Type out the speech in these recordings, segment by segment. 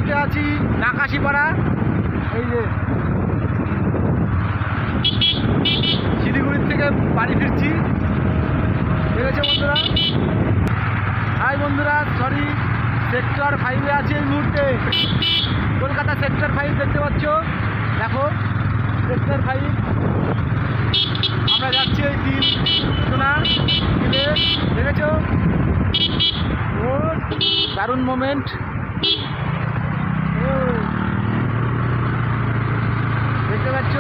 মুহূর্তে আছি নাকাশিপাড়া। এই যে শিলিগুড়ির থেকে বাড়ি ফিরছি, দেখেছো বন্ধুরা। হাই বন্ধুরা, সরি, সেক্টর 5-এ আছি এই মুহূর্তে। কলকাতা সেক্টর 5 দেখতে পাচ্ছ, দেখো সেক্টর 5। আমরা যাচ্ছি এই 3 জনা মিলে, দেখেছো, ও দারুণ মোমেন্ট। দেখতে পাচ্ছ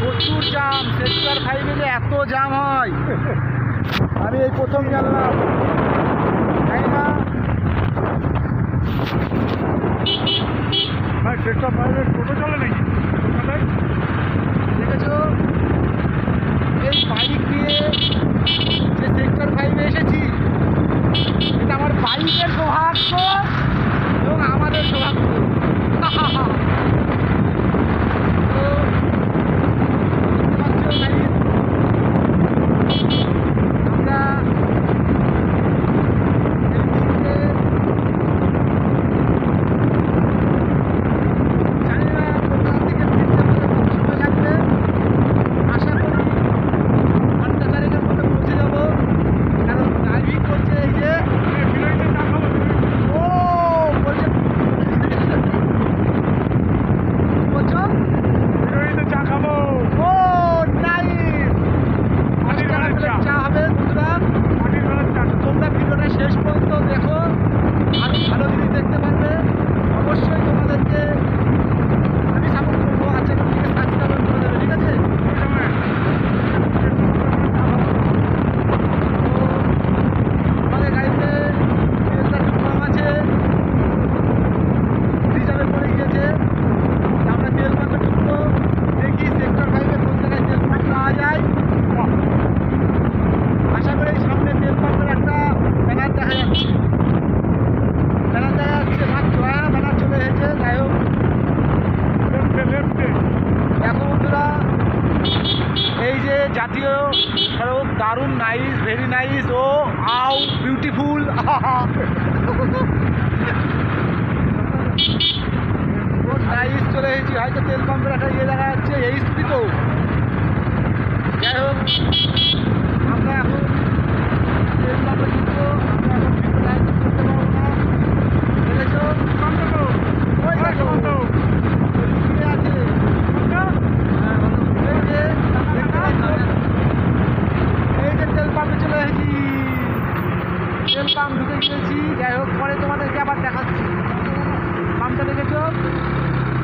প্রচুর জাম, সেক্টর 5-এ যে এত জাম হয় আমি এই প্রথম জানলাম, তাই না? সেক্টর 5-এ টোটো চলে নাকি দেখেছো? এই বাইক নিয়ে যে সেক্টর 5-এ এসেছি, এটা আমার বাইকের সৌভাগ্য এবং আমাদের সৌভাগ্য। জাতীয় সড়ক দারুণ নাইস, ভেরি নাইস। ও আউ বিউটিফুল। নাইস চলে এসেছি, হয়তো তেল পাম্পের একটা ইয়ে দেখা যাচ্ছে, এই স্পিড তো। যাই হোক, আমরা এখন তেল পাম্পে ঢুকবো, আমরা এখন লাইন করতে পারবো না, দেখেছো? ওই দেখো আছে, এই যে তেল পাম্পে চলে এসেছি, তেল পাম্প ঢুকে গিয়েছি। যাই হোক, পরে তোমাদেরকে আবার দেখাচ্ছি। পাম্পটা দেখেছো?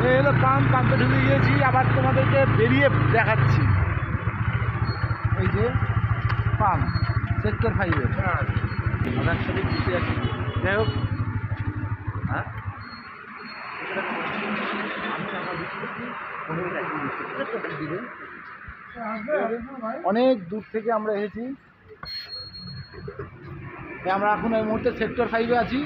এই হলো পাম্প, পাম্পে ঢুকে গিয়েছি, আবার তোমাদেরকে বেরিয়ে দেখাচ্ছি। এই যে পাম্প সেক্টর 5-এর, আমরা একসাথে ঘুরতে আছি। যাই হোক, হ্যাঁ অনেক দূর থেকে আমরা এসেছি। আমরা এখন এই মুহূর্তে সেক্টর 5-এ আছি।